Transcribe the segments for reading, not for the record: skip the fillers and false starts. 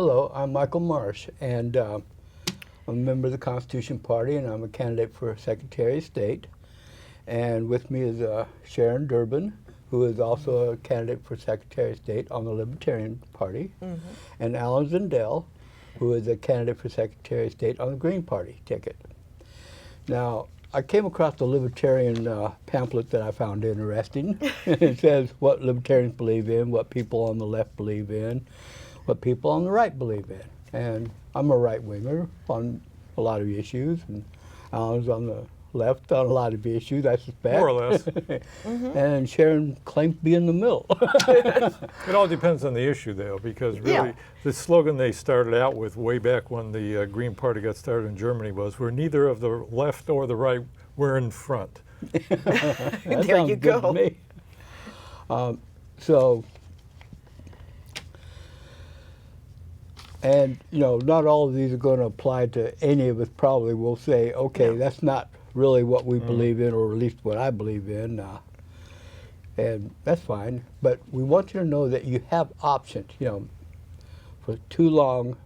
Hello, I'm Michael Marsh, and I'm a member of the Constitution Party, and I'm a candidate for Secretary of State. And with me is Sharon Durbin, who is also a candidate for Secretary of State on the Libertarian Party, and Alan Zindell, who is a candidate for Secretary of State on the Green Party ticket. Now, I came across the Libertarian pamphlet that I found interesting. It says what Libertarians believe in, what people on the left believe in, what people on the right believe in. And I'm a right-winger on a lot of issues, and Alan's on the left on a lot of issues, I suspect. More or less. And Sharon claims to be in the middle. It all depends on the issue, though, because really the slogan they started out with way back when the Green Party got started in Germany was, "We're neither of the left or the right, we're in front." That There sounds you good go. to me. And you know, not all of these are going to apply to any of us. Probably will say, okay, No. that's not really what we believe in, or at least what I believe in, and that's fine. But we want you to know that you have options. You know, for too long,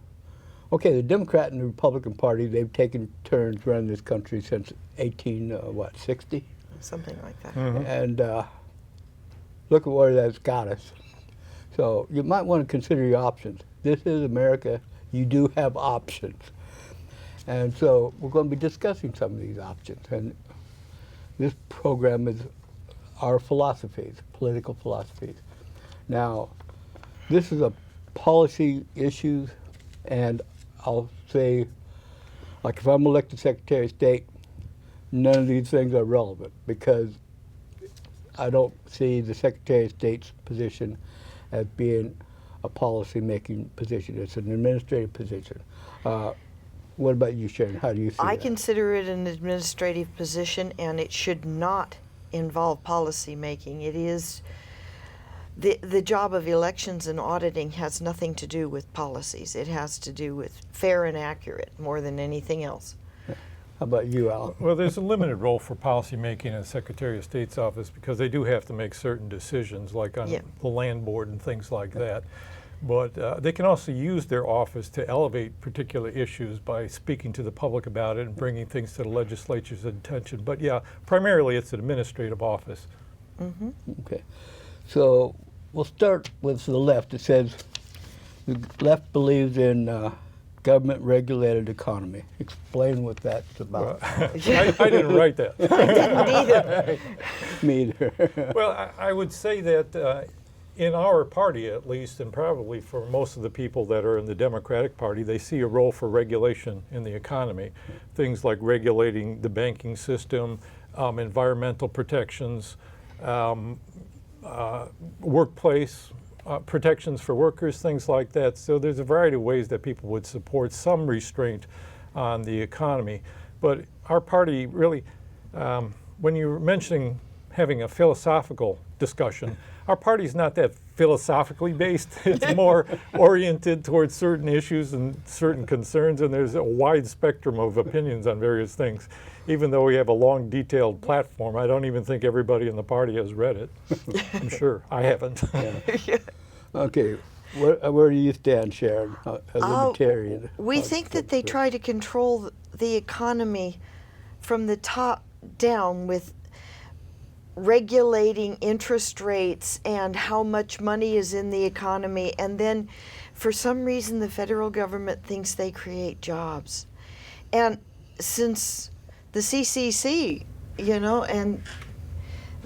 okay, the Democrat and the Republican Party, they've taken turns running this country since 1860, Something like that. and look at where that's got us. So you might want to consider your options. This is America. You do have options. And so we're going to be discussing some of these options. And this program is our philosophies, political philosophies. Now, this is a policy issue, and I'll say, like if I'm elected Secretary of State, none of these things are relevant because I don't see the Secretary of State's position as being a policy-making position. It's an administrative position. What about you, Sharon? How do you see I that? consider it an administrative position, and it should not involve policy making. It is the job of elections and auditing has nothing to do with policies. It has to do with fair and accurate more than anything else. How about you, Al? Well, there's a limited role for policy making in the Secretary of State's office because they do have to make certain decisions, like on the land board and things like that. But they can also use their office to elevate particular issues by speaking to the public about it and bringing things to the legislature's attention. But yeah, primarily it's an administrative office. Okay. So we'll start with the left. It says the left believes in government-regulated economy. Explain what that's about. I didn't write that. I didn't either. Me either. Well, I would say that in our party, at least, and probably for most of the people that are in the Democratic Party, they see a role for regulation in the economy. Things like regulating the banking system, environmental protections, workplace protections for workers, things like that. So there's a variety of ways that people would support some restraint on the economy. But our party really, when you're mentioning having a philosophical discussion, our party's not that philosophically based. It's more oriented towards certain issues and certain concerns, and there's a wide spectrum of opinions on various things. Even though we have a long, detailed platform, I don't even think everybody in the party has read it. I'm sure. I haven't. Okay. Where do you stand, Sharon, a libertarian? We think that they try to control the economy from the top down with regulating interest rates and how much money is in the economy, and then for some reason the federal government thinks they create jobs. And since the CCC, you know, and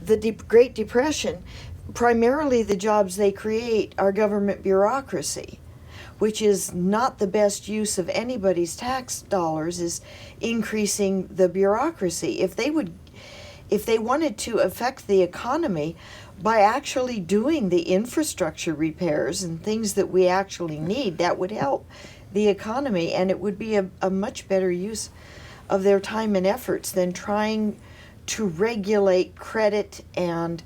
the Great Depression, primarily the jobs they create are government bureaucracy, which is not the best use of anybody's tax dollars, is increasing the bureaucracy. If they wanted to affect the economy by actually doing the infrastructure repairs and things that we actually need, that would help the economy, and it would be a much better use of their time and efforts than trying to regulate credit and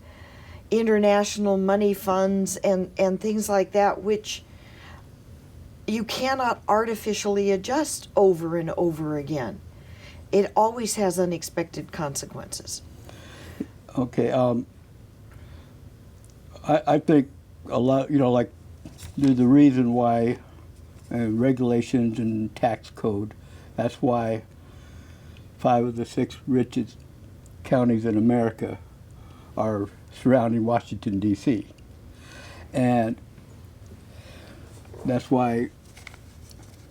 international money funds and things like that, which you cannot artificially adjust over and over again. It always has unexpected consequences. Okay. I think a lot, you know, like there's a reason why regulations and tax code. That's why 5 of the 6 richest counties in America are surrounding Washington, D.C. And that's why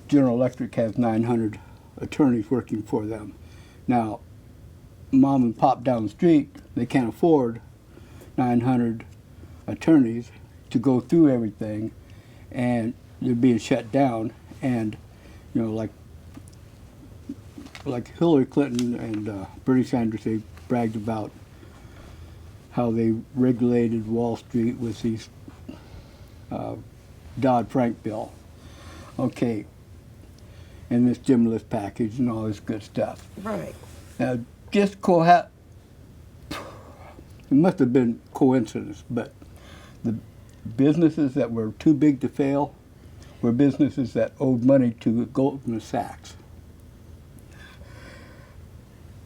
General Electric has 900 attorneys working for them. Now, mom and pop down the street, they can't afford 900 attorneys to go through everything, and they're being shut down. And you know, like Hillary Clinton and Bernie Sanders, they bragged about how they regulated Wall Street with these Dodd-Frank bill. Okay, and this stimulus package and all this good stuff. Right. Now, just it must have been coincidence, but the businesses that were too big to fail were businesses that owed money to Goldman Sachs.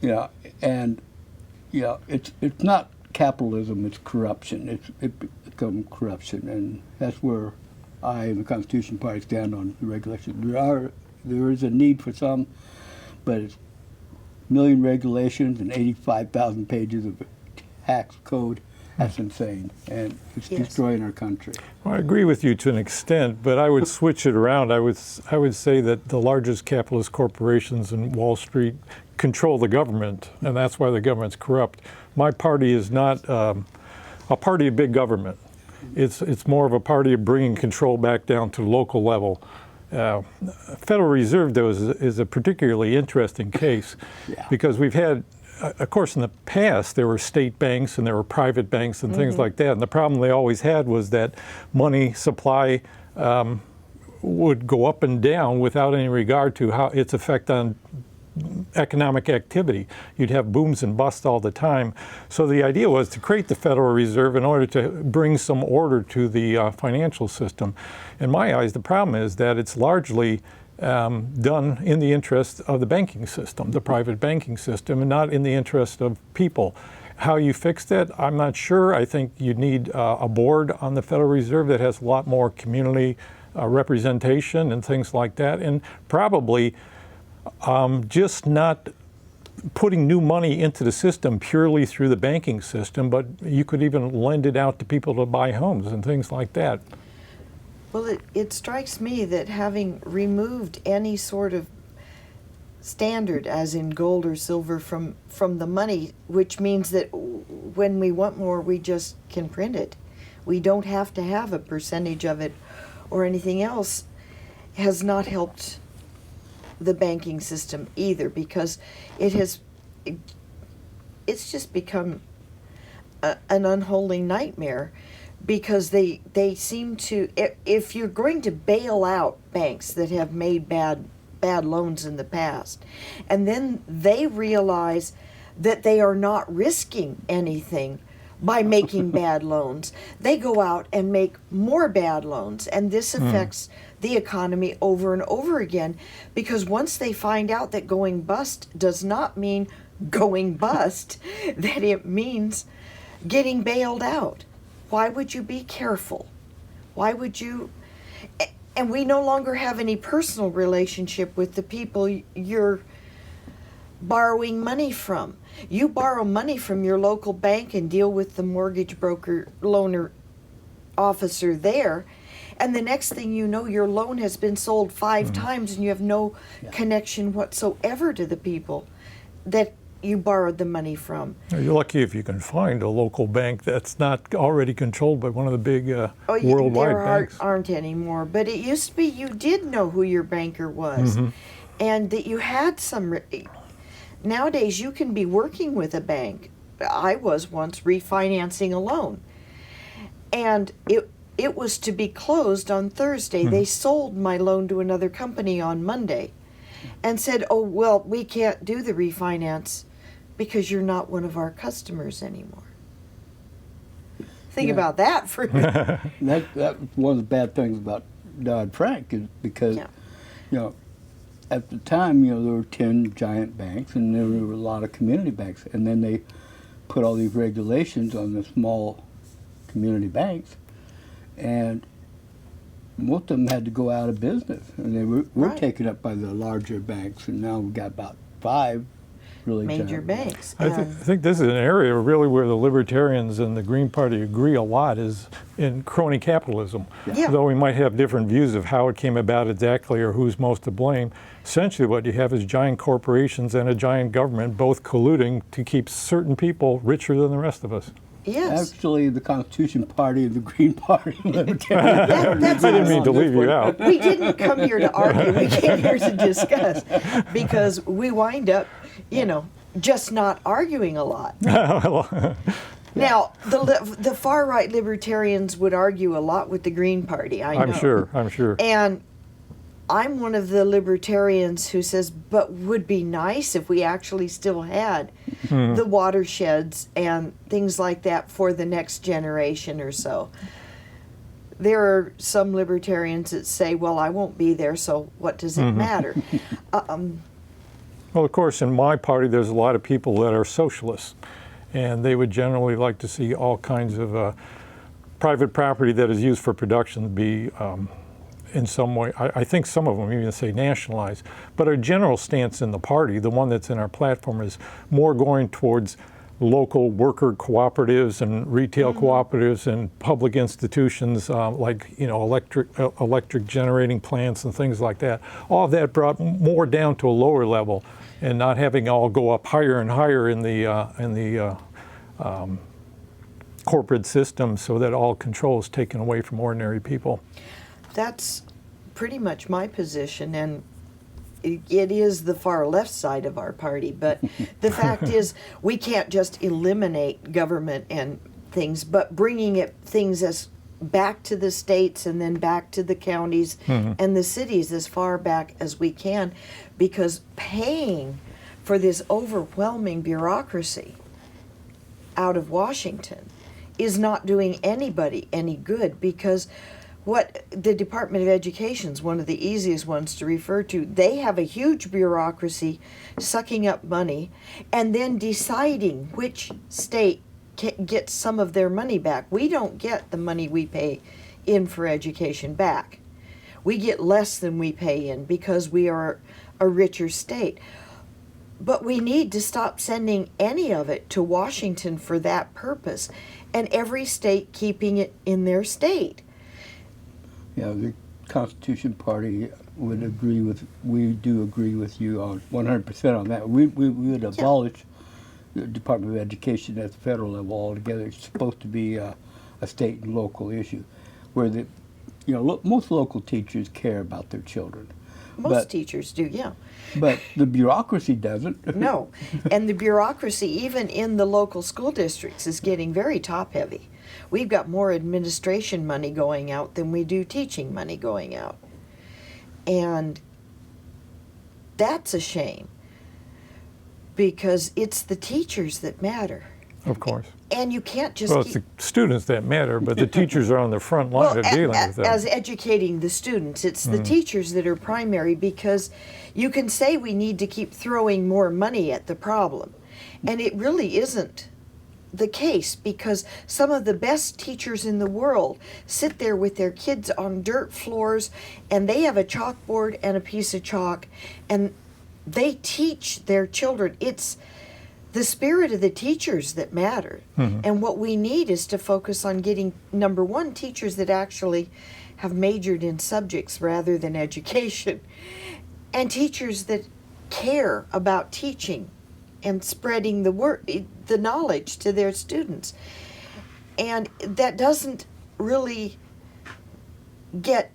Yeah, and yeah, it's not capitalism; it's corruption. It become corruption, and that's where I and the Constitution Party stand on the regulation. There is a need for some, but it's a million regulations and 85,000 pages of tax code. That's insane, and it's destroying our country. Well, I agree with you to an extent, but I would switch it around. I would say that the largest capitalist corporations in Wall Street control the government, and that's why the government's corrupt. My party is not a party of big government. It's more of a party of bringing control back down to the local level. Federal Reserve, though, is a particularly interesting case because we've had, of course, in the past, there were state banks and there were private banks and things like that. And the problem they always had was that money supply would go up and down without any regard to how its effect on economic activity. You'd have booms and busts all the time. So the idea was to create the Federal Reserve in order to bring some order to the financial system. In my eyes, the problem is that it's largely done in the interest of the banking system, the private banking system, and not in the interest of people. How you fix that, I'm not sure. I think you need a board on the Federal Reserve that has a lot more community representation and things like that, and probably just not putting new money into the system purely through the banking system, but you could even lend it out to people to buy homes and things like that. Well, it strikes me that having removed any sort of standard, as in gold or silver, from the money, which means that when we want more, we just can print it. We don't have to have a percentage of it or anything else, has not helped the banking system either, because it's just become an unholy nightmare, because they seem to, if you're going to bail out banks that have made bad loans in the past, and then they realize that they are not risking anything by making bad loans, they go out and make more bad loans, and this affects the economy over and over again, because once they find out that going bust does not mean going bust, that it means getting bailed out. Why would you be careful? Why would you? And we no longer have any personal relationship with the people you're borrowing money from. You borrow money from your local bank and deal with the mortgage broker, loaner officer there, and the next thing you know, your loan has been sold 5 times and you have no connection whatsoever to the people that you borrowed the money from. You're lucky if you can find a local bank that's not already controlled by one of the big worldwide banks. There aren't anymore, but it used to be you did know who your banker was, and that you had some. Nowadays, you can be working with a bank. I was once refinancing a loan, and it was to be closed on Thursday. They sold my loan to another company on Monday and said, oh, well, we can't do the refinance because you're not one of our customers anymore. Think about that for That's one of the bad things about Dodd-Frank, is because, you know, at the time, you know, there were 10 giant banks and there were a lot of community banks, and then they put all these regulations on the small community banks, and most of them had to go out of business, and they were Right. taken up by the larger banks, and now we've got about 5 really Major giant banks. I think this is an area really where the Libertarians and the Green Party agree a lot is in crony capitalism. Yeah. Though we might have different views of how it came about exactly or who's most to blame, essentially what you have is giant corporations and a giant government both colluding to keep certain people richer than the rest of us. Yes. Actually, the Constitution Party and the Green Party, Libertarian Party. that's I didn't mean to on this leave you one. out. We didn't come here to argue. We came here to discuss because we wind up, just not arguing a lot. Now, the far right libertarians would argue a lot with the Green Party. I know. I'm sure. And I'm one of the libertarians who says, but would be nice if we actually still had the watersheds and things like that for the next generation or so. There are some libertarians that say, well, I won't be there, so what does it matter? Well, of course, in my party, there's a lot of people that are socialists, and they would generally like to see all kinds of private property that is used for production be in some way, I think some of them even say nationalized. But our general stance in the party, the one that's in our platform, is more going towards local worker cooperatives and retail cooperatives and public institutions like electric generating plants and things like that. All of that brought more down to a lower level, and not having all go up higher and higher in the corporate system, so that all control is taken away from ordinary people. That's pretty much my position, and it is the far left side of our party. But the fact is, we can't just eliminate government and things, but bringing things as back to the states and then back to the counties and the cities as far back as we can, because paying for this overwhelming bureaucracy out of Washington is not doing anybody any good, because what the Department of Education is one of the easiest ones to refer to. They have a huge bureaucracy sucking up money and then deciding which state gets some of their money back. We don't get the money we pay in for education back. We get less than we pay in because we are a richer state. But we need to stop sending any of it to Washington for that purpose, and every state keeping it in their state. Yeah, the Constitution Party would agree with, we do agree with you on 100% on that. We would abolish the Department of Education at the federal level altogether. It's supposed to be a state and local issue, where most local teachers care about their children. Most teachers do, yeah. But the bureaucracy doesn't. No, and the bureaucracy, even in the local school districts, is getting very top-heavy. We've got more administration money going out than we do teaching money going out. And that's a shame, because it's the teachers that matter. Of course. And you can't just Well, it's the students that matter, but the teachers are on the front line of dealing with them. As educating the students, it's the teachers that are primary, because you can say we need to keep throwing more money at the problem, and it really isn't the case, because some of the best teachers in the world sit there with their kids on dirt floors, and they have a chalkboard and a piece of chalk, and they teach their children. It's the spirit of the teachers that matter. And what we need is to focus on getting, number one, teachers that actually have majored in subjects rather than education, and teachers that care about teaching and spreading the knowledge to their students. And that doesn't really get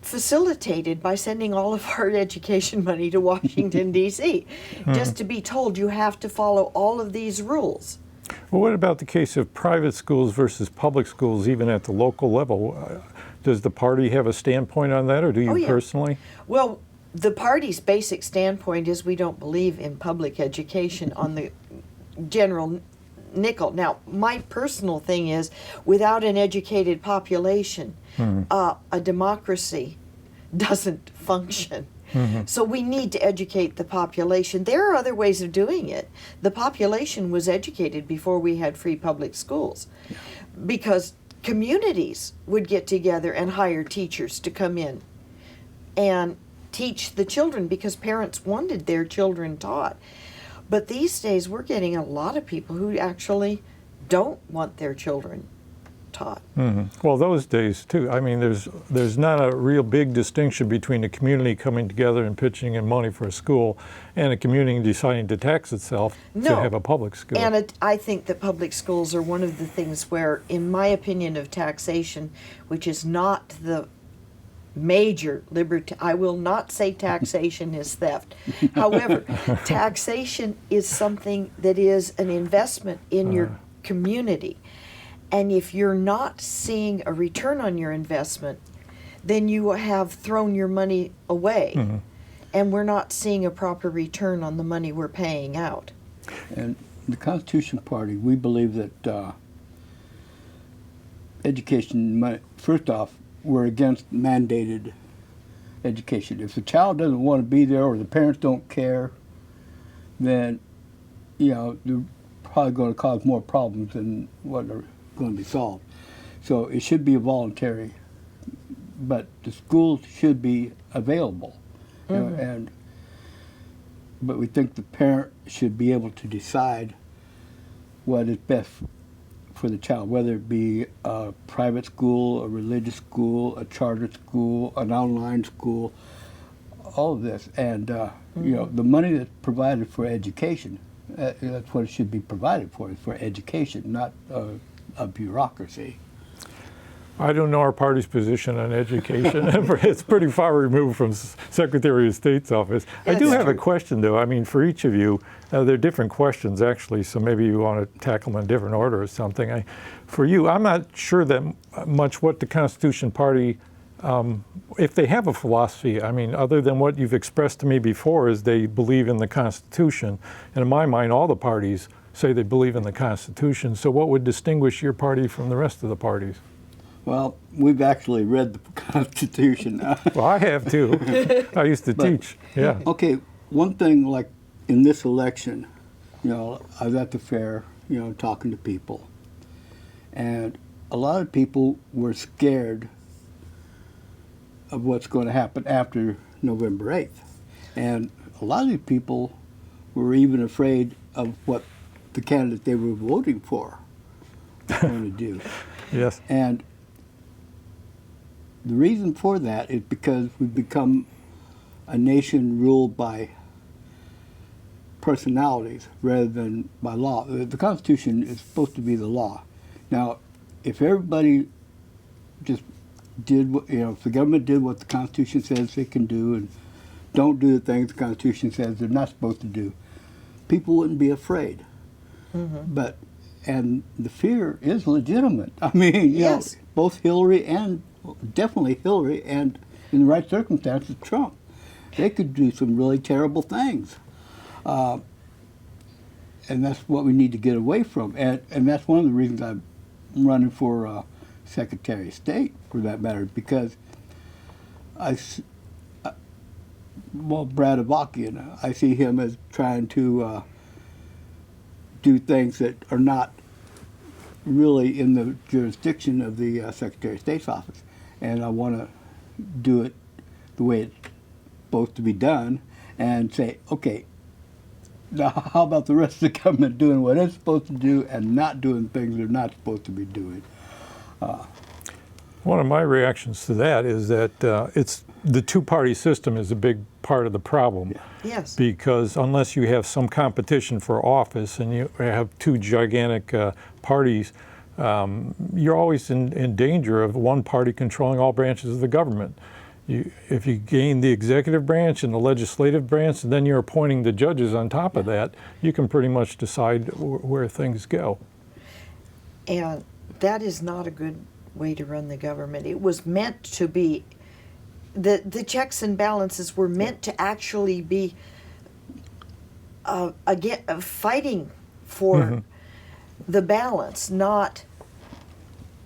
facilitated by sending all of our education money to Washington, D.C., just to be told you have to follow all of these rules. Well, what about the case of private schools versus public schools, even at the local level? Does the party have a standpoint on that, or do you personally? Well, the party's basic standpoint is we don't believe in public education on the general nickel. Now, my personal thing is, without an educated population, a democracy doesn't function. So we need to educate the population. There are other ways of doing it. The population was educated before we had free public schools, because communities would get together and hire teachers to come in and teach the children because parents wanted their children taught. But these days we're getting a lot of people who actually don't want their children taught. Well, those days too. I mean, there's not a real big distinction between a community coming together and pitching in money for a school, and a community deciding to tax itself to have a public school. And I think that public schools are one of the things where, in my opinion of taxation, which is not the major liberty, I will not say taxation is theft. However, taxation is something that is an investment in your community. And if you're not seeing a return on your investment, then you have thrown your money away. And we're not seeing a proper return on the money we're paying out. And the Constitution Party, we believe that education, first off, we're against mandated education. If the child doesn't want to be there or the parents don't care, then, they're probably going to cause more problems than what are going to be solved. So it should be voluntary, but the schools should be available. But we think the parent should be able to decide what is best for the child, whether it be a private school, a religious school, a charter school, an online school, all of this. And the money that's provided for education, that's what it should be provided for, is for education, not a bureaucracy. I don't know our party's position on education. It's pretty far removed from Secretary of State's office. I do have a question, though. I mean, for each of you, they're different questions, actually, so maybe you want to tackle them in different order or something. For you, I'm not sure that much what the Constitution Party, if they have a philosophy, I mean, other than what you've expressed to me before, is they believe in the Constitution. And in my mind, all the parties say they believe in the Constitution. So what would distinguish your party from the rest of the parties? Well, we've actually read the Constitution. Well, I have too. I used to teach. Yeah. Okay, one thing, like in this election, I was at the fair, talking to people, and a lot of people were scared of what's going to happen after November 8th. And a lot of these people were even afraid of what the candidate they were voting for was going to do. Yes. And the reason for that is because we've become a nation ruled by personalities rather than by law. The Constitution is supposed to be the law. Now, if everybody just did what, if the government did what the Constitution says they can do and don't do the things the Constitution says they're not supposed to do, people wouldn't be afraid. And the fear is legitimate. I mean, Yes. Both Hillary and definitely Hillary, and in the right circumstances, Trump. They could do some really terrible things. And that's what we need to get away from. And that's one of the reasons I'm running for Secretary of State, for that matter, because Brad Avakian, I see him as trying to do things that are not really in the jurisdiction of the Secretary of State's office. And I want to do it the way it's supposed to be done and say, okay, now how about the rest of the government doing what it's supposed to do and not doing things they're not supposed to be doing? One of my reactions to that is that it's the two-party system is a big part of the problem. Yeah. Yes. Because unless you have some competition for office and you have two gigantic parties, you're always in danger of one party controlling all branches of the government. If you gain the executive branch and the legislative branch, and then you're appointing the judges on top of that, you can pretty much decide where things go. And that is not a good way to run the government. It was meant to be, the checks and balances were meant to actually be fighting for the balance, not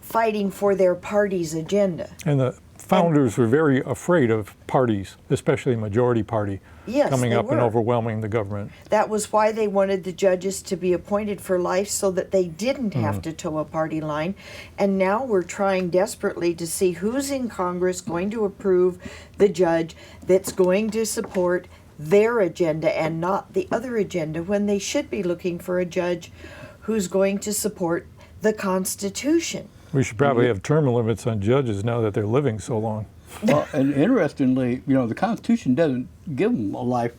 fighting for their party's agenda. And the founders were very afraid of parties, especially majority party, Yes, coming they up and were. overwhelming the government. That was why they wanted the judges to be appointed for life so that they didn't have to toe a party line. And now we're trying desperately to see who's in Congress going to approve the judge that's going to support their agenda and not the other agenda, when they should be looking for a judge who's going to support the Constitution. We should probably have term limits on judges now that they're living so long. Well, and interestingly, the Constitution doesn't give them a life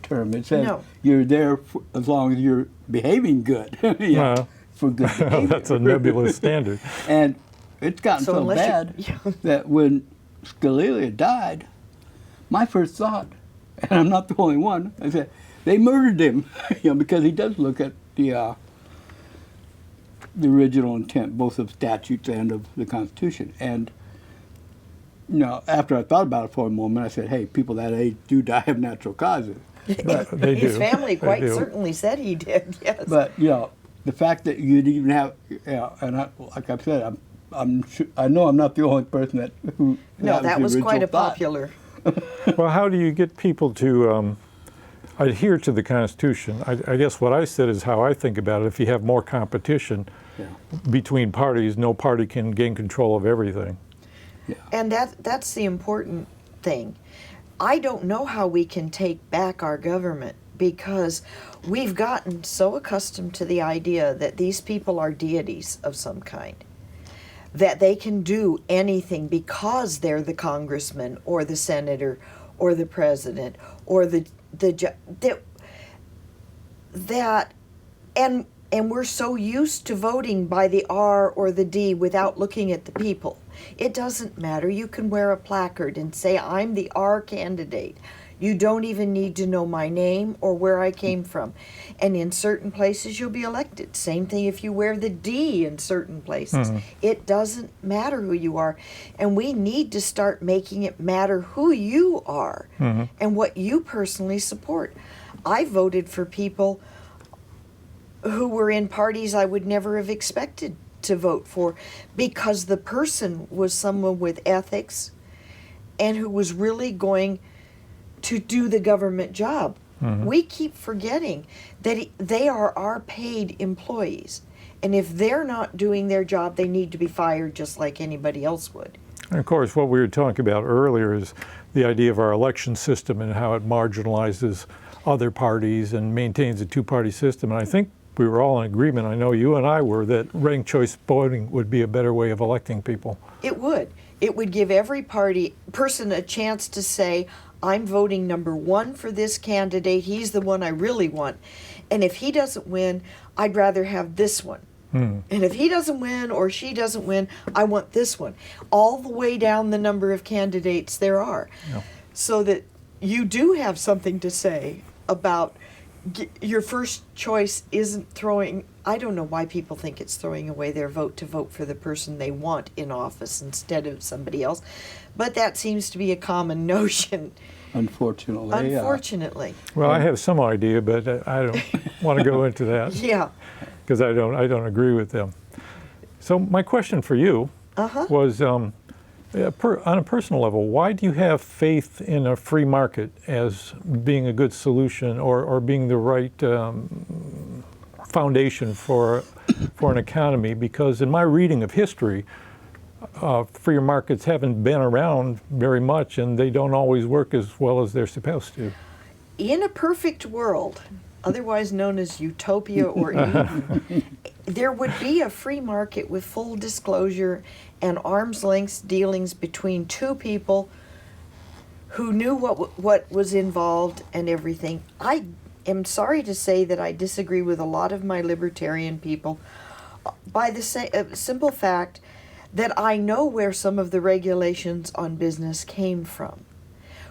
term. It says No. you're there for, as long as you're behaving good. Well, for good behavior. that's a nebulous standard. And it's gotten So so, unless bad you- that when Scalia died, my first thought, and I'm not the only one, I said, they murdered him, because he does look at the original intent, both of statutes and of the Constitution. And after I thought about it for a moment, I said, hey, people that age do die of natural causes. They His do. family They quite do. certainly said he did, yes. But, the fact that you'd even have, and like I've said, I know I'm not the only person who No, has that the was quite original a thought. popular. Well, how do you get people to adhere to the Constitution? I guess what I said is how I think about it. If you have more competition Yeah. between parties, no party can gain control of everything. And that's the important thing. I don't know how we can take back our government, because we've gotten so accustomed to the idea that these people are deities of some kind, that they can do anything because they're the congressman or the senator or the president or the and we're so used to voting by the R or the D without looking at the people. It doesn't matter. You can wear a placard and say, I'm the R candidate. You don't even need to know my name or where I came from. And in certain places, you'll be elected. Same thing if you wear the D in certain places. It doesn't matter who you are. And we need to start making it matter who you are and what you personally support. I voted for people who were in parties I would never have expected to vote for, because the person was someone with ethics and who was really going to do the government job. We keep forgetting that they are our paid employees. And if they're not doing their job, they need to be fired just like anybody else would. And of course, what we were talking about earlier is the idea of our election system and how it marginalizes other parties and maintains a two-party system. And I think we were all in agreement, I know you and I were, that ranked choice voting would be a better way of electing people. It would. It would give every person a chance to say, I'm voting number one for this candidate. He's the one I really want. And if he doesn't win, I'd rather have this one. And if he doesn't win or she doesn't win, I want this one. All the way down the number of candidates there are. Yeah. So that you do have something to say about your first choice isn't throwing. I don't know why people think it's throwing away their vote to vote for the person they want in office instead of somebody else. But that seems to be a common notion, Unfortunately. unfortunately. Well, I have some idea, but I don't want to go into that Yeah. because I don't agree with them. So my question for you was, on a personal level, why do you have faith in a free market as being a good solution or being the right foundation for an economy? Because in my reading of history, free markets haven't been around very much, and they don't always work as well as they're supposed to. In a perfect world, otherwise known as utopia or Eden, there would be a free market with full disclosure and arm's length dealings between two people who knew what was involved and everything. I am sorry to say that I disagree with a lot of my libertarian people by the simple fact that I know where some of the regulations on business came from.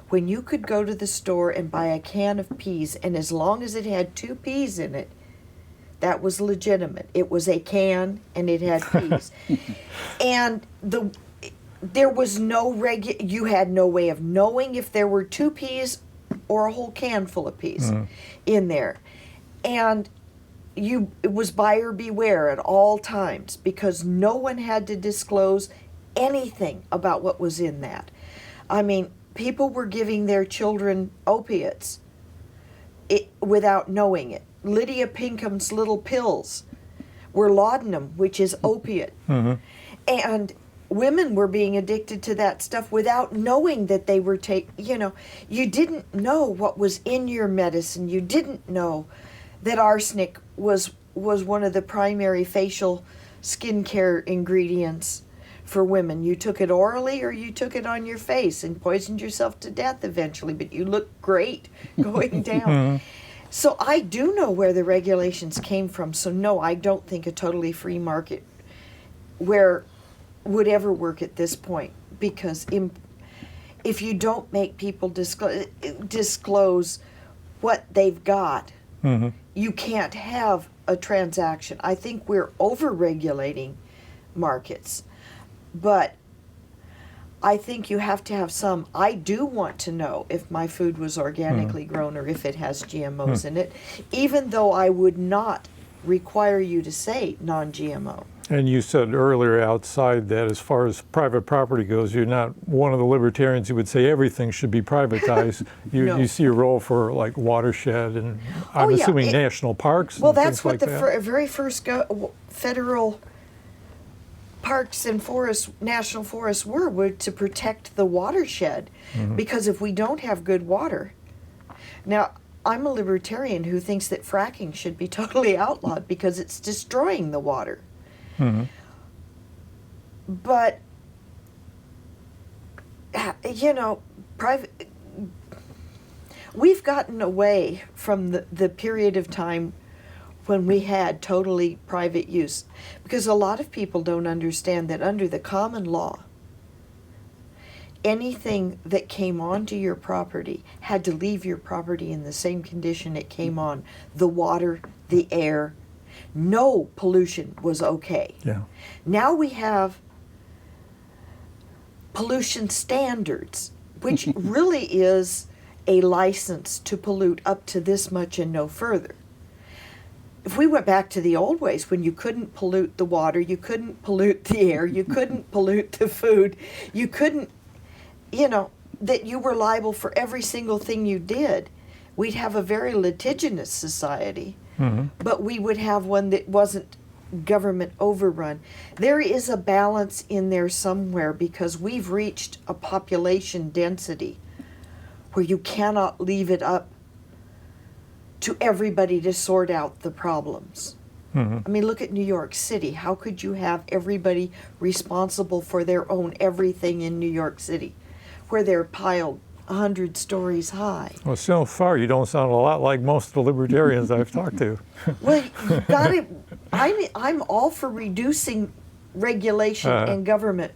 When you could go to the store and buy a can of peas, and as long as it had 2 peas in it, that was legitimate. It was a can and it had peas. And there was no you had no way of knowing if there were 2 peas or a whole can full of peas in there. And it was buyer beware at all times, because no one had to disclose anything about what was in that. I mean, people were giving their children opiates without knowing it. Lydia Pinkham's little pills were laudanum, which is opiate. Mm-hmm. And women were being addicted to that stuff without knowing that they were you didn't know what was in your medicine. You didn't know that arsenic was one of the primary facial skincare ingredients for women. You took it orally or you took it on your face and poisoned yourself to death eventually, but you looked great going down. So I do know where the regulations came from. So no, I don't think a totally free market would ever work at this point, because if you don't make people disclose what they've got, Mm-hmm. you can't have a transaction. I think we're over-regulating markets, but I think you have to have some. I do want to know if my food was organically grown or if it has GMOs in it, even though I would not require you to say non-GMO. And you said earlier outside that as far as private property goes, you're not one of the libertarians who would say everything should be privatized. No. You see a role for like watershed and I'm yeah, assuming national parks. Well, and that's things what like the that. very first federal parks and national forests were to protect the watershed, because if we don't have good water. Now, I'm a libertarian who thinks that fracking should be totally outlawed because it's destroying the water. Mm-hmm. But, we've gotten away from the period of time when we had totally private use, because a lot of people don't understand that under the common law, anything that came onto your property had to leave your property in the same condition it came on. The water, the air, no pollution was okay. Yeah. Now we have pollution standards, which really is a license to pollute up to this much and no further. If we went back to the old ways, when you couldn't pollute the water, you couldn't pollute the air, you couldn't pollute the food, you couldn't, that you were liable for every single thing you did, we'd have a very litigious society. Mm-hmm. But we would have one that wasn't government overrun. There is a balance in there somewhere, because we've reached a population density where you cannot leave it up to everybody to sort out the problems. Mm-hmm. I mean, look at New York City. How could you have everybody responsible for their own everything in New York City, where they're piled 100 stories high? Well, so far you don't sound a lot like most of the libertarians I've talked to. Well, you got it. I'm all for reducing regulation and government,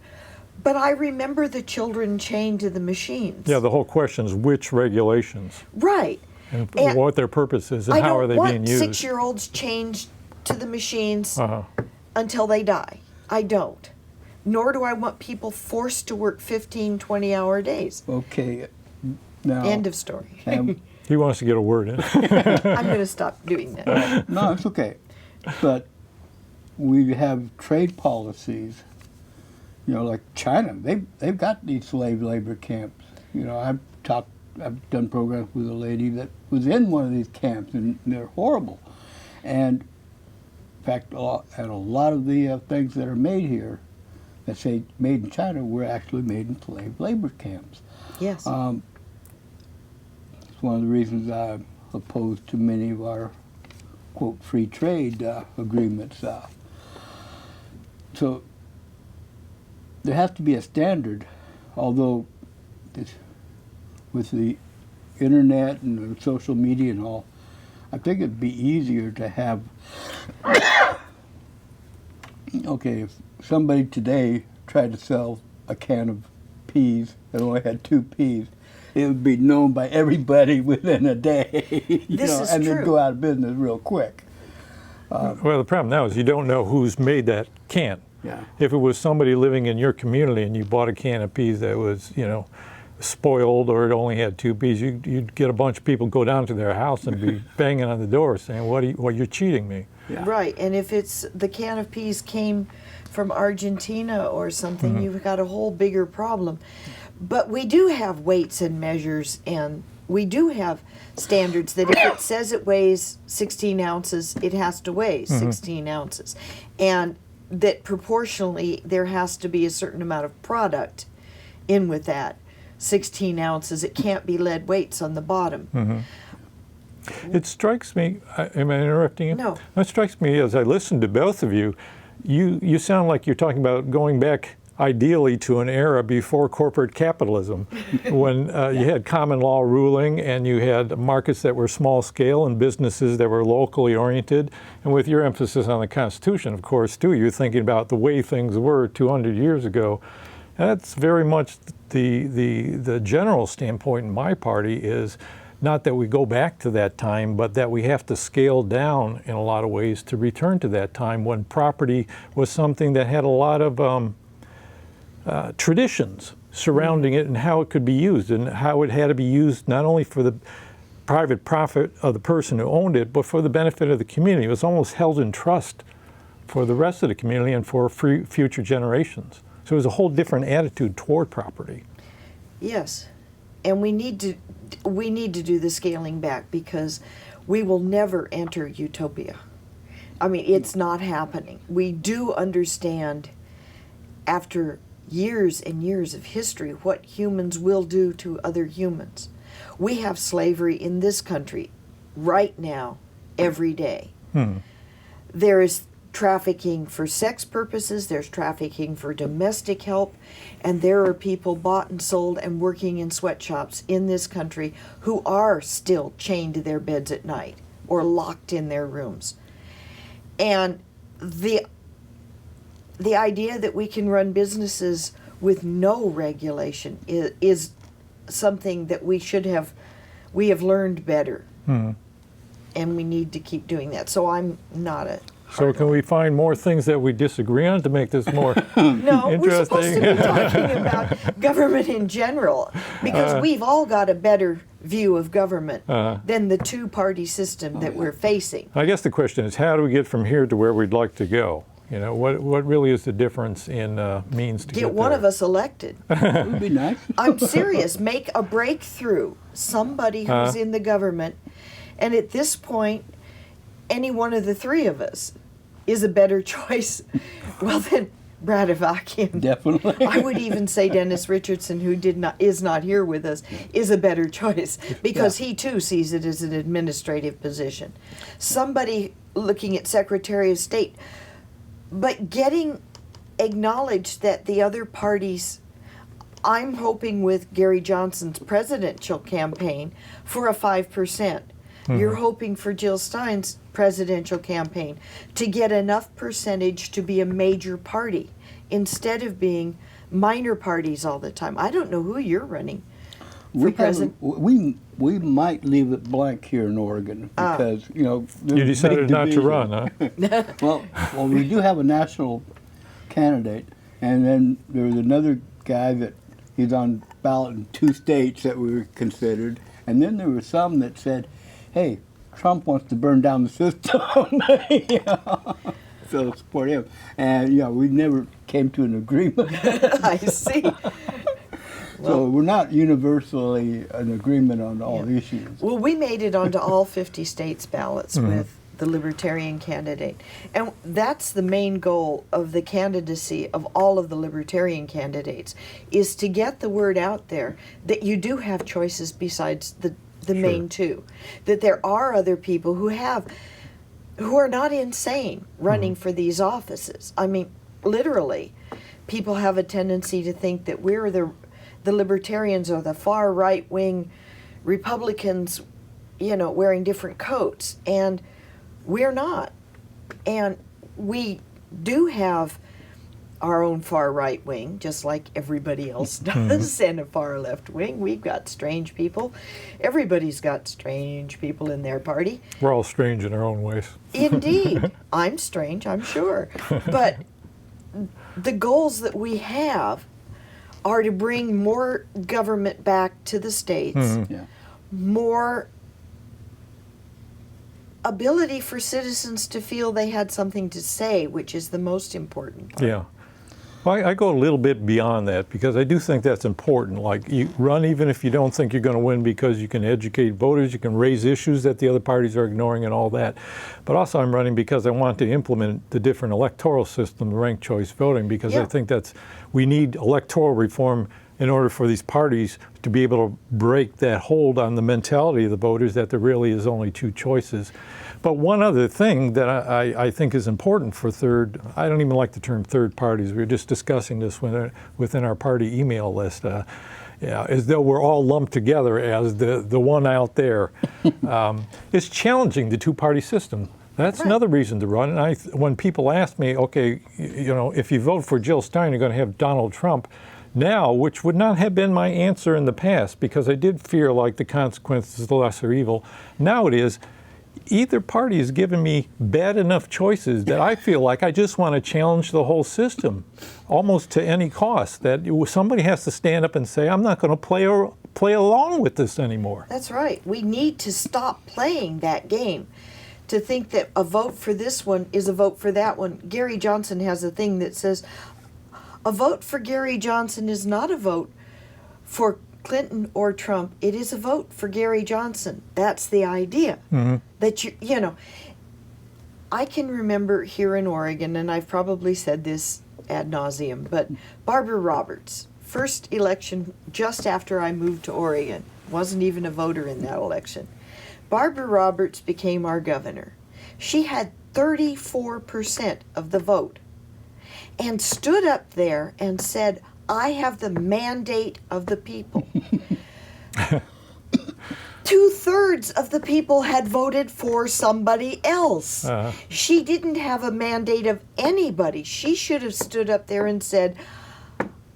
but I remember the children chained to the machines. Yeah, the whole question is which regulations Right. and And what their purpose is and how are they being I don't want used. 6-year-olds chained to the machines Uh-huh. until they die. I don't. Nor do I want people forced to work 15, 20-hour days. Okay, now. End of story. He wants to get a word in. I'm going to stop doing that. No, it's okay. But we have trade policies, like China. They've got these slave labor camps. I've done programs with a lady that was in one of these camps, and they're horrible. And in fact, a lot of the things that are made here, that say made in China, were actually made in slave labor camps. Yes. It's one of the reasons I'm opposed to many of our, quote, free trade agreements. So there has to be a standard, although with the internet and the social media and all, I think it'd be easier to have, okay, if somebody today tried to sell a can of peas that only had 2 peas, it would be known by everybody within a day, and they'd go out of business real quick. Well, the problem now is you don't know who's made that can. Yeah. If it was somebody living in your community and you bought a can of peas that was, spoiled or it only had 2 peas, you'd get a bunch of people go down to their house and be banging on the door saying, "Well, you're cheating me." Yeah. Right, and if it's the can of peas came from Argentina or something, you've got a whole bigger problem. But we do have weights and measures, and we do have standards that if it says it weighs 16 ounces, it has to weigh 16 ounces. And that proportionally there has to be a certain amount of product in with that 16 ounces. It can't be lead weights on the bottom. It strikes me, am I interrupting you? No. It strikes me as I listen to both of you, you sound like you're talking about going back ideally to an era before corporate capitalism, when you had common law ruling and you had markets that were small scale and businesses that were locally oriented. And with your emphasis on the Constitution, of course, too, you're thinking about the way things were 200 years ago. That's very much the general standpoint in my party is not that we go back to that time, but that we have to scale down in a lot of ways to return to that time when property was something that had a lot of traditions surrounding it and how it could be used and how it had to be used not only for the private profit of the person who owned it, but for the benefit of the community. It was almost held in trust for the rest of the community and for future generations. So it was a whole different attitude toward property. Yes, and we need to do the scaling back because we will never enter utopia. I mean, it's not happening. We do understand after years and years of history what humans will do to other humans. We have slavery in this country right now, every day. There is trafficking for sex purposes, there's trafficking for domestic help, and there are people bought and sold and working in sweatshops in this country who are still chained to their beds at night or locked in their rooms. And the idea that we can run businesses with no regulation is something that we have learned better. And we need to keep doing that. So I'm not a So can we find more things that we disagree on to make this more No, we're supposed interesting? to be talking about government in general because we've all got a better view of government than the two-party system that we're facing. I guess the question is, how do we get from here to where we'd like to go? You know, what really is the difference in means to Get one there? of us elected. It would be nice. I'm serious. Make a breakthrough. Somebody who's in the government. And at this point, any one of the three of us is a better choice. Well, then, Brad Avakian. Definitely. I would even say Dennis Richardson, who is not here with us, is a better choice because he too sees it as an administrative position. Somebody looking at Secretary of State, but getting acknowledged that the other parties. I'm hoping with Gary Johnson's presidential campaign for a 5%. You're hoping for Jill Stein's presidential campaign to get enough percentage to be a major party instead of being minor parties all the time. I don't know who you're running for president. We might leave it blank here in Oregon because You there's decided big not to division. run, huh? Well, we do have a national candidate, and then there's another guy that he's on ballot in 2 states that we were considered, and then there were some that said, hey, Trump wants to burn down the system. So support him. And we never came to an agreement. I see. So we're not universally in agreement on all issues. Well, we made it onto all 50 states' ballots with the Libertarian candidate. And that's the main goal of the candidacy of all of the Libertarian candidates, is to get the word out there that you do have choices besides the main two, that there are other people who are not insane running for these offices. I mean, literally, people have a tendency to think that we're the libertarians or the far right wing Republicans, wearing different coats, and we're not. And we do have our own far right wing, just like everybody else does, and a far left wing. We've got strange people. Everybody's got strange people in their party. We're all strange in our own ways. Indeed. I'm strange, I'm sure. But the goals that we have are to bring more government back to the states, more ability for citizens to feel they had something to say, which is the most important part. Yeah. Well, I go a little bit beyond that because I do think that's important. Like, you run even if you don't think you're going to win, because you can educate voters, you can raise issues that the other parties are ignoring and all that. But also I'm running because I want to implement the different electoral system, ranked choice voting, because I think we need electoral reform in order for these parties to be able to break that hold on the mentality of the voters that there really is only two choices. But one other thing that I think is important for I don't even like the term third parties. We were just discussing this within our party email list, as though we're all lumped together as the one out there. It's challenging the two-party system. That's another reason to run. And when people ask me, okay, if you vote for Jill Stein, you're going to have Donald Trump. Now, which would not have been my answer in the past, because I did fear like the consequences of the lesser evil. Now it is, either party has given me bad enough choices that I feel like I just want to challenge the whole system, almost to any cost, that somebody has to stand up and say, I'm not going to play along with this anymore. That's right. We need to stop playing that game. To think that a vote for this one is a vote for that one. Gary Johnson has a thing that says, a vote for Gary Johnson is not a vote for Clinton or Trump. It is a vote for Gary Johnson. That's the idea. That I can remember here in Oregon, and I've probably said this ad nauseum, but Barbara Roberts, first election just after I moved to Oregon, wasn't even a voter in that election. Barbara Roberts became our governor. She had 34% of the vote and stood up there and said, I have the mandate of the people. 2/3 of the people had voted for somebody else. She didn't have a mandate of anybody. She should have stood up there and said,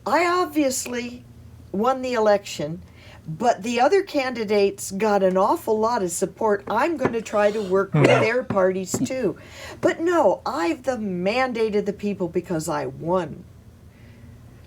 I obviously won the election, but the other candidates got an awful lot of support. I'm going to try to work with their parties too. But no, I've the mandate of the people because I won.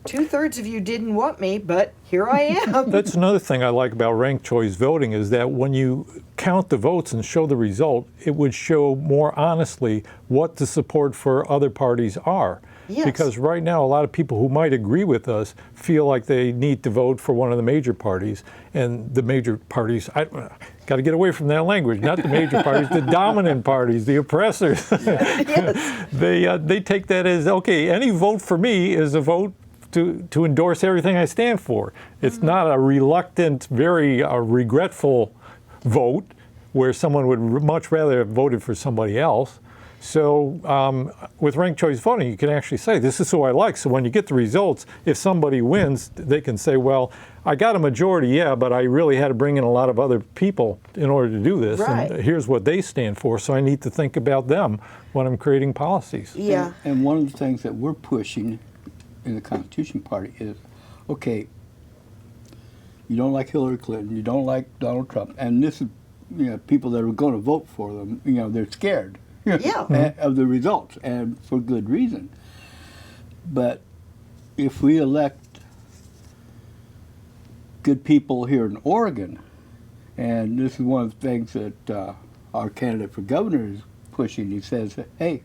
2/3 of you didn't want me, but here I am. That's another thing I like about ranked choice voting, is that when you count the votes and show the result, it would show more honestly what the support for other parties are. Yes. Because right now, a lot of people who might agree with us feel like they need to vote for one of the major parties, and the major parties, got to get away from that language, not the major parties, the dominant parties, the oppressors. Yes. They take that as, okay, any vote for me is a vote to endorse everything I stand for. It's not a reluctant, very regretful vote where someone would much rather have voted for somebody else. So with ranked choice voting, you can actually say, this is who I like. So when you get the results, if somebody wins, they can say, well, I got a majority, yeah, but I really had to bring in a lot of other people in order to do this. Right. And here's what they stand for, so I need to think about them when I'm creating policies. Yeah. And one of the things that we're pushing in the Constitution Party is, okay, you don't like Hillary Clinton, you don't like Donald Trump, and this is, people that are going to vote for them, they're scared. Yeah. Of the results, and for good reason. But if we elect good people here in Oregon, and this is one of the things that our candidate for governor is pushing, he says, hey,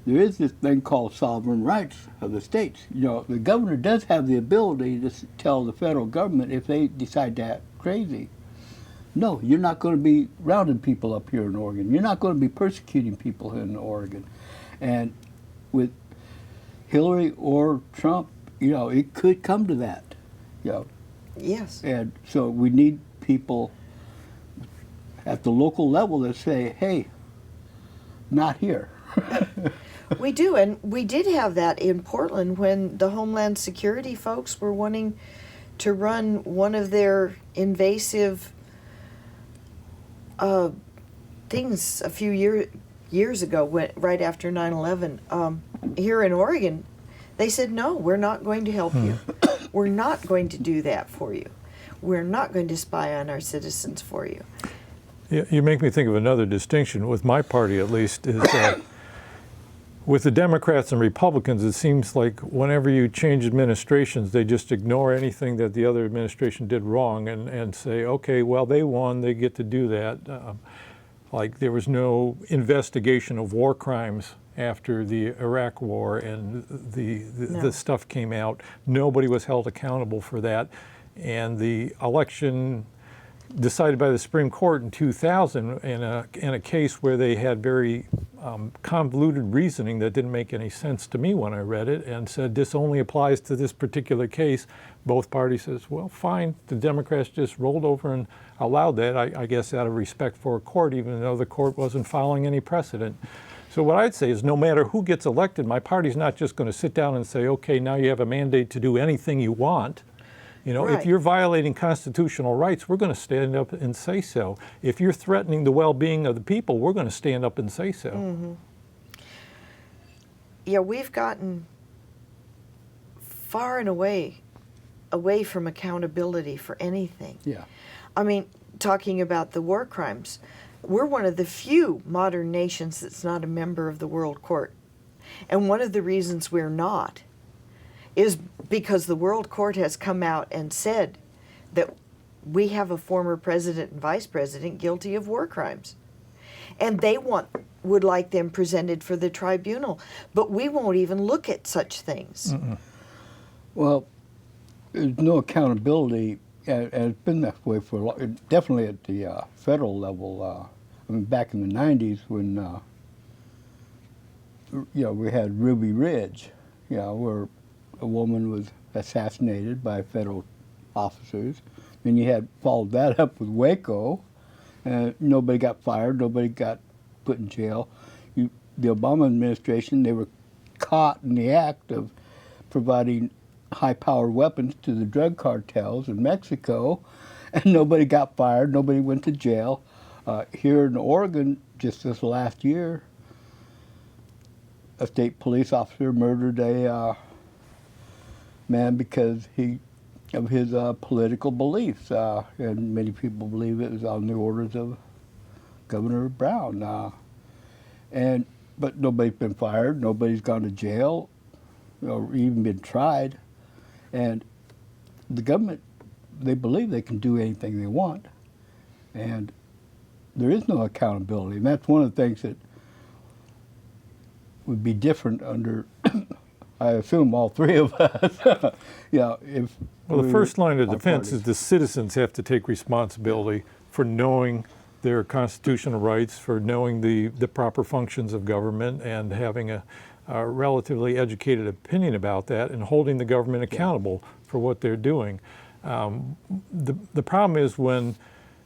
there is this thing called sovereign rights of the states. The governor does have the ability to tell the federal government if they decide to act crazy, no, you're not going to be rounding people up here in Oregon. You're not going to be persecuting people here in Oregon. And with Hillary or Trump, it could come to that. Yes. And so we need people at the local level that say, hey, not here. We do, and we did have that in Portland when the Homeland Security folks were wanting to run one of their invasive things a few years ago, right after 9/11, here in Oregon. They said, no, we're not going to help you. We're not going to do that for you. We're not going to spy on our citizens for you. You make me think of another distinction, with my party at least, is with the Democrats and Republicans, it seems like whenever you change administrations, they just ignore anything that the other administration did wrong and say, okay, well, they won, they get to do that. Like there was no investigation of war crimes after the Iraq War and the stuff came out. Nobody was held accountable for that. And the election decided by the Supreme Court in 2000 in a case where they had very convoluted reasoning that didn't make any sense to me when I read it, and said this only applies to this particular case. Both parties says, well, fine. The Democrats just rolled over and allowed that, I guess out of respect for a court, even though the court wasn't following any precedent. So what I'd say is no matter who gets elected, my party's not just going to sit down and say, okay, now you have a mandate to do anything you want. You know, Right. If you're violating constitutional rights, we're going to stand up and say so. If you're threatening the well-being of the people, we're going to stand up and say so. Mm-hmm. Yeah, we've gotten far and away from accountability for anything. Yeah. I mean, talking about the war crimes, we're one of the few modern nations that's not a member of the World Court. And one of the reasons we're not is because the World Court has come out and said that we have a former president and vice president guilty of war crimes. And they would like them presented for the tribunal. But we won't even look at such things. Mm-mm. Well, there's no accountability, and it's been that way for a long, definitely at the federal level. I mean, back in the 90s when, we had Ruby Ridge, where a woman was assassinated by federal officers. Then you had followed that up with Waco, and nobody got fired, nobody got put in jail. The Obama administration, they were caught in the act of providing high-powered weapons to the drug cartels in Mexico, and nobody got fired, nobody went to jail. Here in Oregon, just this last year, a state police officer murdered a man because of his political beliefs, and many people believe it was on the orders of Governor Brown. But nobody's been fired, nobody's gone to jail, or even been tried. And the government, they believe they can do anything they want, and there is no accountability. And that's one of the things that would be different under, I assume, all three of us. If Well, the first line of our defense is parties. the citizens have to take responsibility for knowing their constitutional rights, for knowing the proper functions of government, and having a relatively educated opinion about that, and holding the government accountable for what they're doing. The problem is when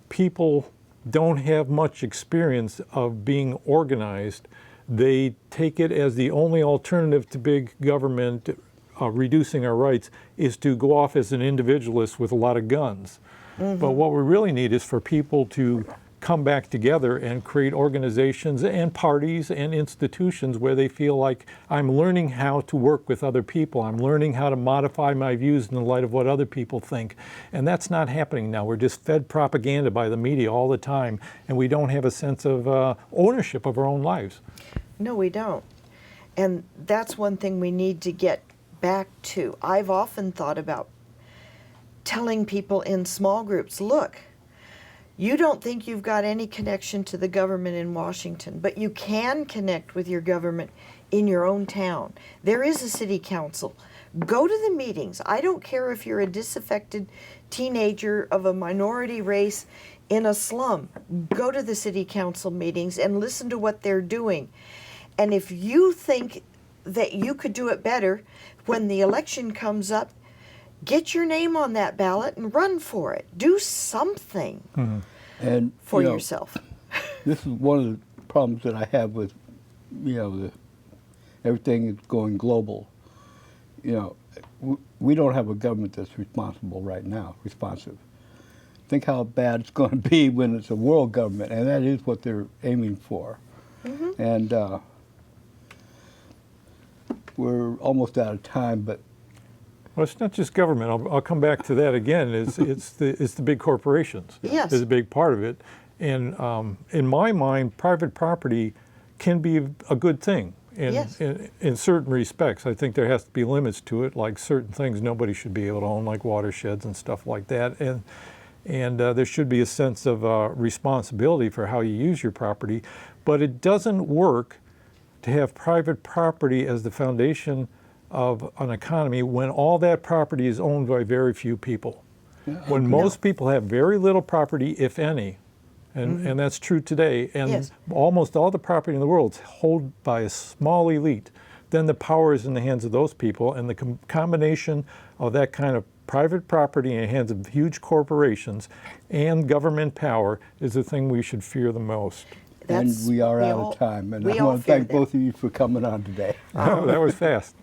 people don't have much experience of being organized, they take it as the only alternative to big government reducing our rights is to go off as an individualist with a lot of guns. Mm-hmm. But what we really need is for people to come back together and create organizations and parties and institutions where they feel like I'm learning how to work with other people. I'm learning how to modify my views in the light of what other people think. And that's not happening now. We're just fed propaganda by the media all the time, and we don't have a sense of ownership of our own lives. No, we don't. And that's one thing we need to get back to. I've often thought about telling people in small groups, look, you don't think you've got any connection to the government in Washington, but you can connect with your government in your own town. There is a city council. Go to the meetings. I don't care if you're a disaffected teenager of a minority race in a slum. Go to the city council meetings and listen to what they're doing. And if you think that you could do it better, when the election comes up, get your name on that ballot and run for it. Do something for yourself. This is one of the problems that I have with, everything is going global. We don't have a government that's responsible right now, responsive. Think how bad it's going to be when it's a world government, and that is what they're aiming for. Mm-hmm. And we're almost out of time, but Well, it's not just government. I'll come back to that again. It's the big corporations. Yes. Is a big part of it. And in my mind, private property can be a good thing in certain respects. I think there has to be limits to it, like certain things nobody should be able to own, like watersheds and stuff like that. and there should be a sense of responsibility for how you use your property. But it doesn't work to have private property as the foundation of an economy when all that property is owned by very few people. When most people have very little property, if any, and that's true today, and Yes. almost all the property in the world is held by a small elite, then the power is in the hands of those people, and the combination of that kind of private property in the hands of huge corporations and government power is the thing we should fear the most. And That's we are what out of time. And we I all want to fear thank that. both of you for coming on today. Oh, that was fast.